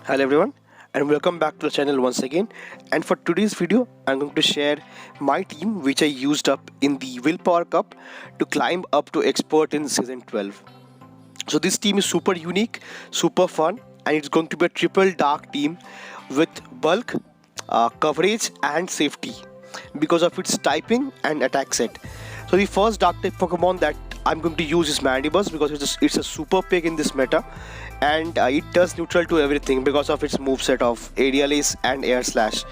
Hello everyone and welcome back to the channel once again, and for today's video I'm going to share my team which I used up in the Willpower Cup to climb up to expert in Season 12. So this team is super unique, super fun, and it's going to be a triple dark team with bulk, coverage and safety because of its typing and attack set. So the first dark type Pokemon that I'm going to use is Mandibuzz because it's a super pick in this meta, and it does neutral to everything because of its moveset of Aerial Ace and Air Slash.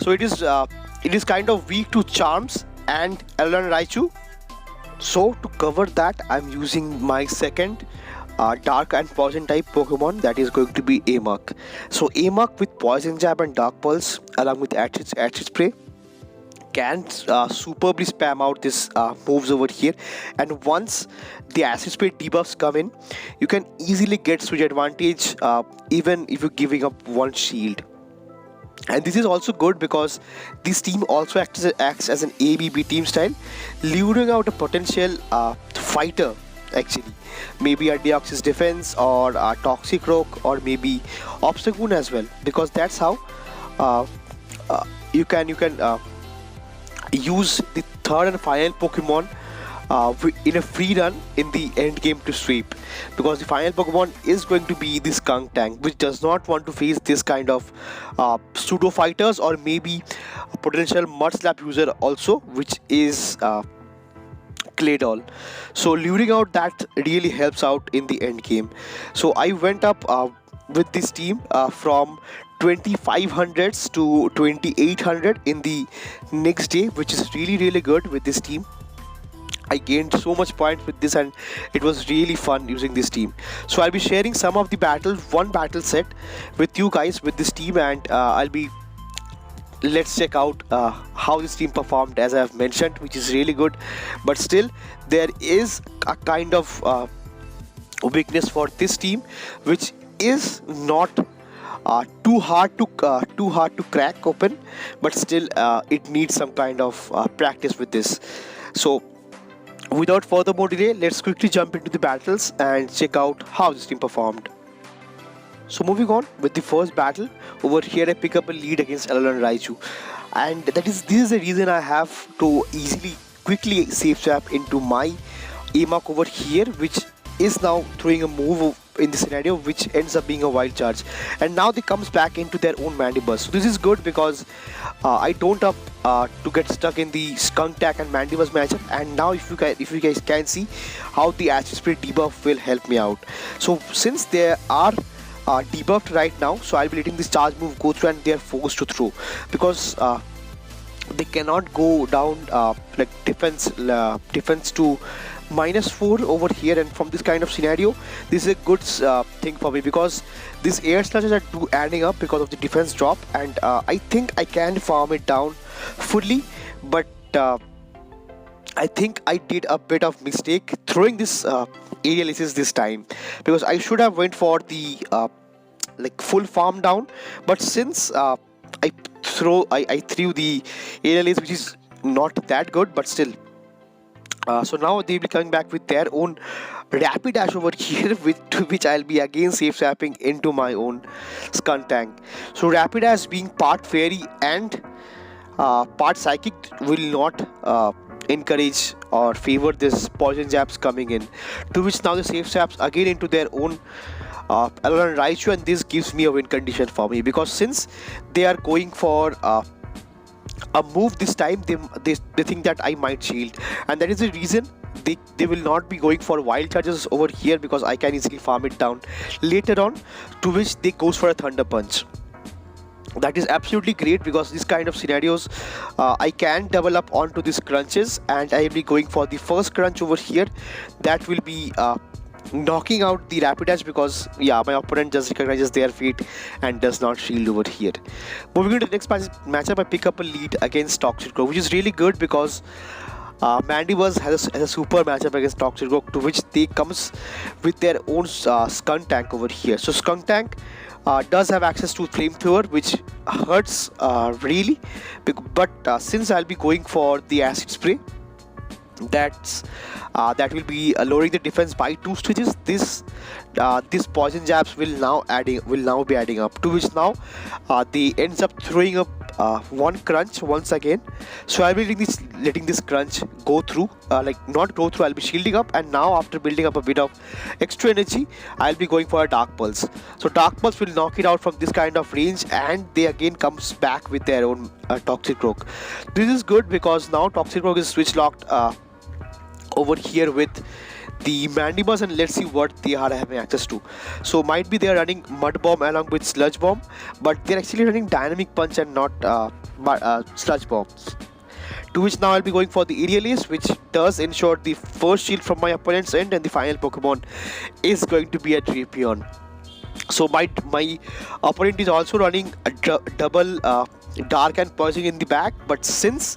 So it is kind of weak to Charms and A.Raichu. So to cover that, I'm using my second dark and poison type Pokemon, that is going to be A.Muk. So A.Muk with Poison Jab and Dark Pulse along with Acid Spray can superbly spam out this moves over here, and once the Acid Spray debuffs come in, you can easily get switch advantage even if you're giving up one shield. And this is also good because this team also acts as an ABB team style, luring out a potential fighter actually, maybe a Deoxys Defense or a Toxicroak or maybe Obstagoon as well, because that's how you can use the third and final Pokemon in a free run in the end game to sweep, because the final Pokemon is going to be the Skuntank, which does not want to face this kind of pseudo fighters or maybe a potential mud slap user also, which is Claydol. So luring out that really helps out in the end game. So I went up with this team from 2500s to 2800 in the next day, which is really good with this team. I gained so much points with this and it was really fun using this team. So I'll be sharing some of the one battle set with you guys with this team, and let's check out how this team performed, as I have mentioned, which is really good. But still there is a kind of weakness for this team which is not too hard to crack open, but still it needs some kind of practice with this. So without further more delay, let's quickly jump into the battles and check out how this team performed. So moving on with the first battle, over here I pick up a lead against A.Raichu, and this is the reason I have to quickly safe swap into my A.Muk over here, which is now throwing a move in the scenario which ends up being a wild charge, and now they comes back into their own Mandibuzz. So this is good because I don't have to get stuck in the Skuntank and Mandibuzz matchup, and now if you guys can see how the Acid Spray debuff will help me out. So since they are debuffed right now, so I'll be letting this charge move go through and they are forced to throw, because they cannot go down like defense to -4 over here, and from this kind of scenario this is a good thing for me, because these air slashes are adding up because of the defense drop, and I think I can farm it down fully, but I think I did a bit of mistake throwing this aerial aces this time, because I should have went for the like full farm down, but since I threw the aerial ace, which is not that good, but still. So now they'll be coming back with their own Rapid Dash over here, which I'll be again safe swapping into my own Skuntank. So Rapid Dash, being part Fairy and part Psychic, will not encourage or favor this Poison Jabs coming in, to which now the safe swaps again into their own A.Raichu, and this gives me a win condition for me, because since they are going for a move this time, they think that I might shield, and that is the reason they will not be going for wild charges over here, because I can easily farm it down later on, to which they goes for a Thunder Punch. That is absolutely great, because this kind of scenarios I can double up onto these crunches, and I will be going for the first crunch over here. That will be knocking out the Rapid Dash, because yeah, my opponent just recognizes their feet and does not shield over here. Moving into the next matchup, I pick up a lead against Toxicroak, which is really good because Mandibuzz has a super matchup against Toxicroak, to which they comes with their own Skuntank over here. So Skuntank does have access to Flamethrower, which hurts really, but since I'll be going for the Acid Spray, that will be lowering the defense by 2 stages. This poison jabs will now be adding up, to which now they ends up throwing up one crunch once again. So I'll be letting this crunch go through, like not go through, I'll be shielding up, and now after building up a bit of extra energy, I'll be going for a dark pulse. So dark pulse will knock it out from this kind of range, and they again comes back with their own Toxicroak. This is good because now Toxicroak is switch locked over here with the Mandibuzz, and let's see what they are having access to. So might be they are running Mud Bomb along with Sludge Bomb, but they're actually running Dynamic Punch and not Sludge Bombs. To which now I'll be going for the Aerial Ace, which does ensure the first shield from my opponent's end, and the final Pokemon is going to be a Drapion. So my opponent is also running a double Dark and Poison in the back, but since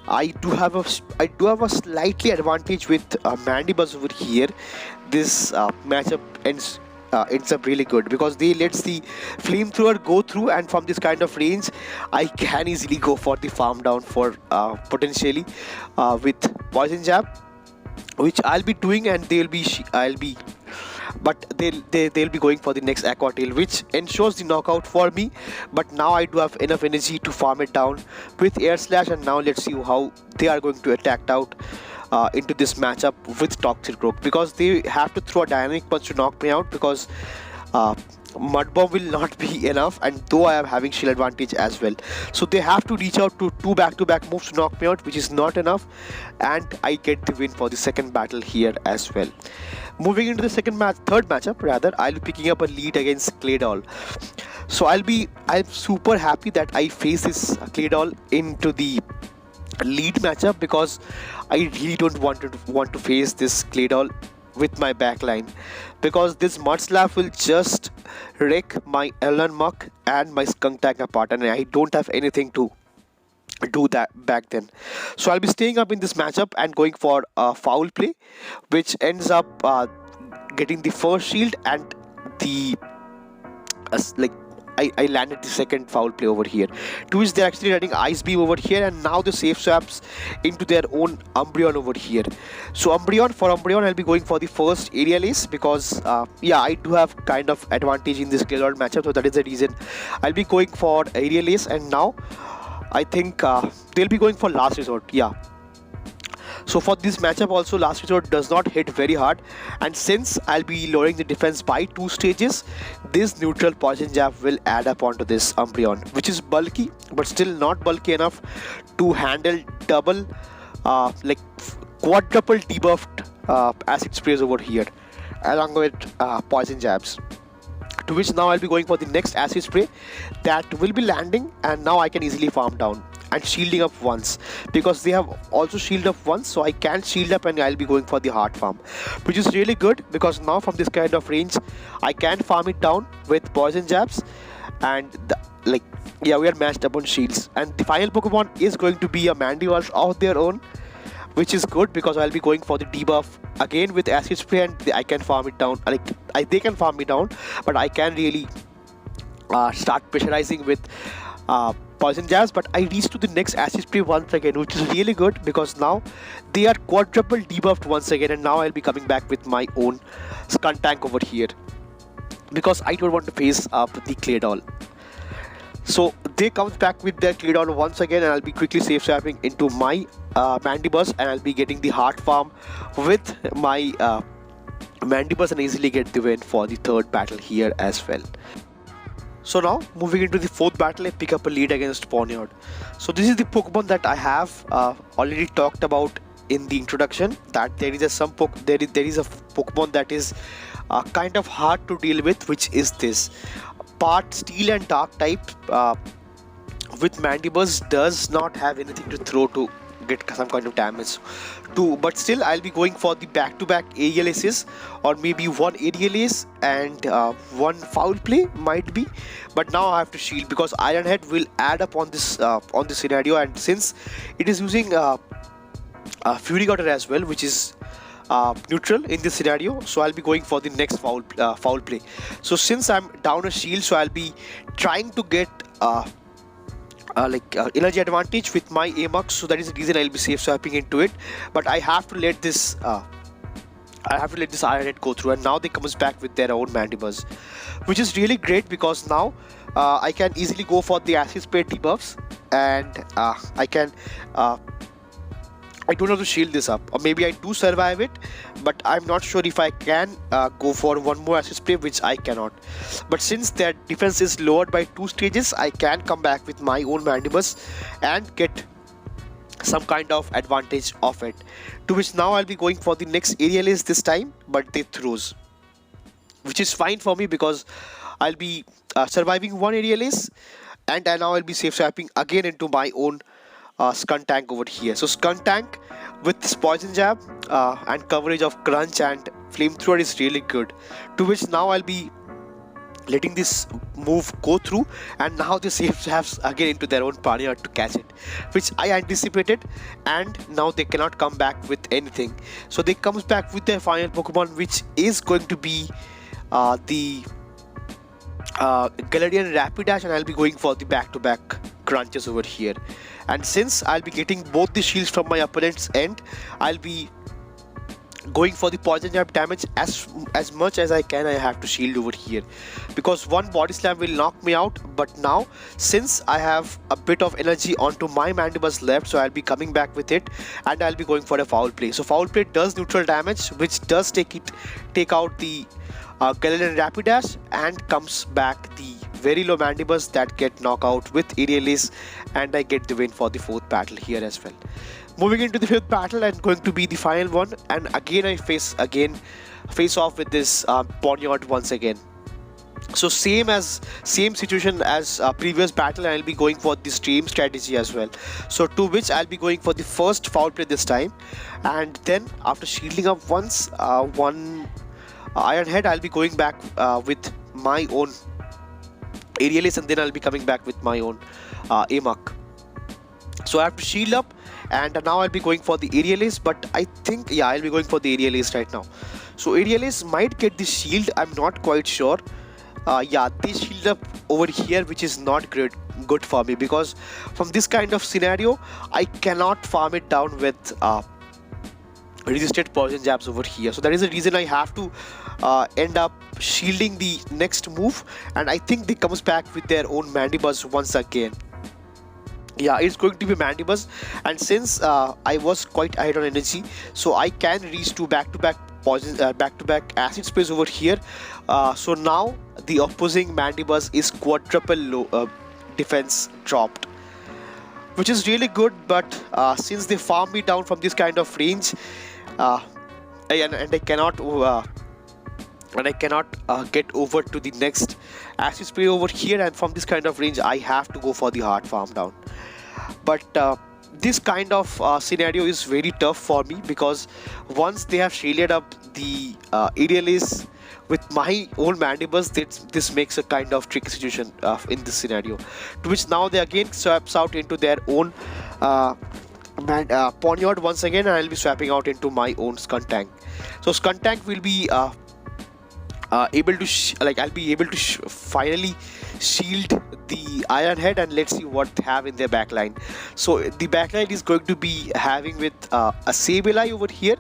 I do have a slightly advantage with Mandibuzz over here, this matchup ends up really good because they lets the flamethrower go through, and from this kind of range I can easily go for the farm down for potentially with poison jab, which I'll be doing, and they'll be going for the next Aqua Tail, which ensures the knockout for me. But now I do have enough energy to farm it down with Air Slash, and now let's see how they are going to attack out into this matchup with Toxicroak, because they have to throw a Dynamic Punch to knock me out, because Mud Bomb will not be enough, and though I am having shield advantage as well, so they have to reach out to 2 back-to-back moves to knock me out, which is not enough, and I get the win for the second battle here as well. Moving into the third matchup rather, I'll be picking up a lead against Claydol. So I'm super happy that I face this Claydol into the lead matchup, because I really don't want to face this Claydol with my backline, because this Mud Slap will just wreck my A.Muk and my Skuntank apart, and I don't have anything to do that back then. So I'll be staying up in this matchup and going for a foul play, which ends up getting the first shield, and the I landed the second foul play over here, to which they're actually running Ice Beam over here, and now the safe swaps into their own Umbreon over here. So for Umbreon I'll be going for the first Aerial Ace, because yeah, I do have kind of advantage in this Claydol matchup, so that is the reason I'll be going for Aerial Ace. And now I think they'll be going for Last Resort. Yeah. So for this matchup also, Last Resort does not hit very hard, and since I'll be lowering the defense by 2 stages, this neutral poison jab will add up onto this Umbreon, which is bulky but still not bulky enough to handle double quadruple debuffed acid sprays over here along with poison jabs. To which now I'll be going for the next acid spray that will be landing, and now I can easily farm down and shielding up once, because they have also shielded up once, so I can shield up and I'll be going for the hard farm, which is really good, because now from this kind of range I can farm it down with poison jabs, and yeah, we are matched up on shields. And the final Pokemon is going to be a Mandibuzz of their own, which is good because I'll be going for the debuff again with acid spray, and I can farm it down. They can farm me down, but I can really start pressurizing with poison jabs. But I reach to the next acid spray once again, which is really good because now they are quadruple debuffed once again, and now I'll be coming back with my own Skuntank over here, because I don't want to face up the Claydol. So they comes back with their Claydol once again, and I'll be quickly safe swapping into my Mandibuzz, and I'll be getting the hard farm with my Mandibuzz and easily get the win for the third battle here as well. So now moving into the fourth battle, I pick up a lead against Pawniard. So this is the Pokemon that I have already talked about in the introduction, that there is a Pokemon that is kind of hard to deal with, which is this part Steel and Dark type with Mandibuzz does not have anything to throw to get some kind of damage to, but still I'll be going for the back-to-back aerial aces, or maybe one aerial ace and one foul play might be, but now I have to shield because Iron Head will add up on this scenario, and since it is using Fury Gutter as well, which is neutral in this scenario, so I'll be going for the next foul play. So since I'm down a shield, so I'll be trying to get energy advantage with my A.Muk, so that is the reason I'll be safe swapping into it. But I have to let this Iron Head go through, and now they comes back with their own Mandibuzz, which is really great because now I can easily go for the acid spray debuffs, and I don't have to shield this up, or maybe I do survive it, but I'm not sure if I can go for one more acid spray, which I cannot. But since their defense is lowered by 2 stages, I can come back with my own Mandibuzz and get some kind of advantage of it. To which now I'll be going for the next aerial ace this time, but they throws, which is fine for me because I'll be surviving one aerial ace, and now I'll be safe swapping again into my own Skuntank over here. So Skuntank with this poison jab and coverage of crunch and flamethrower is really good. To which now I'll be letting this move go through, and now they safe swaps again into their own Pawniard to catch it, which I anticipated, and now they cannot come back with anything. So they comes back with their final Pokemon, which is going to be the Galarian Rapidash, and I'll be going for the back-to-back crunches over here. And since I'll be getting both the shields from my opponent's end, I'll be going for the poison jab damage as much as I can. I have to shield over here because one body slam will knock me out. But now since I have a bit of energy onto my Mandibuzz left, so I'll be coming back with it, and I'll be going for a foul play. So foul play does neutral damage, which does take out the Galarian Rapidash, and comes back the very low Mandibuzz that get knocked out with aerial ace, and I get the win for the 4th battle here as well. Moving into the 5th battle and going to be the final one, and again I face off with this Pawniard once again. So same situation as previous battle, I'll be going for the stream strategy as well. So to which I'll be going for the first foul play this time, and then after shielding up once one Iron Head, I'll be going back with my own aerial ace, and then I'll be coming back with my own A.Muk. So I have to shield up, and now I'll be going for the aerial ace, but I think, yeah, I'll be going for the aerial ace right now. So aerial ace might get the shield, I'm not quite sure. Yeah, they shield up over here, which is not good for me, because from this kind of scenario I cannot farm it down with resisted poison jabs over here. So that is the reason I have to end up shielding the next move, and I think they comes back with their own Mandibuzz once again. Yeah, it's going to be Mandibuzz, and since I was quite ahead on energy, so I can reach to back-to-back poison, back-to-back acid sprays over here. So now the opposing Mandibuzz is quadruple low defense dropped, which is really good. But since they farm me down from this kind of range, and I cannot get over to the next acid spray over here, and from this kind of range I have to go for the hard farm down. But this kind of scenario is very tough for me, because once they have shielded up the aerial ace with my own Mandibuzz, this makes a kind of tricky situation in this scenario. To which now they again swaps out into their own Pawniard once again, and I'll be swapping out into my own Skuntank. So Skuntank will be able to I'll be able to finally shield the Iron Head, and let's see what they have in their backline. So the backline is going to be having with a Sableye over here,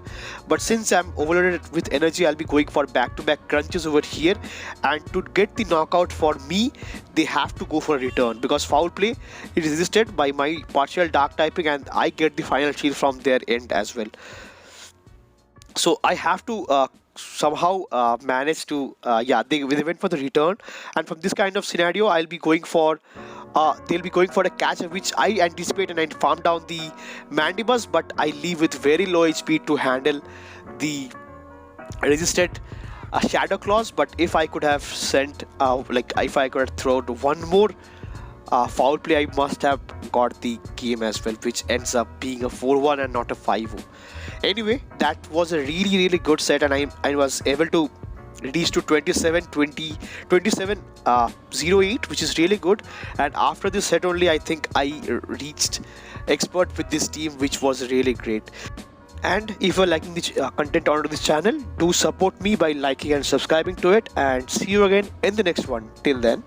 but since I'm overloaded with energy, I'll be going for back-to-back crunches over here, and to get the knockout for me, they have to go for a return, because foul play is resisted by my partial dark typing, and I get the final shield from their end as well. So I have to somehow manage to yeah, they went for the return, and from this kind of scenario I'll be going for they'll be going for a catch, which I anticipate, and I farm down the Mandibuzz, but I leave with very low HP to handle the resisted Shadow Claws. But if I could have sent if I could have thrown one more foul play, I must have got the game as well, which ends up being a 4-1 and not a 5-0. Anyway, that was a really good set, and I was able to reach to 27-08, which is really good. And after this set only, I think I reached expert with this team, which was really great. And if you're liking the content onto this channel, do support me by liking and subscribing to it, and see you again in the next one. Till then,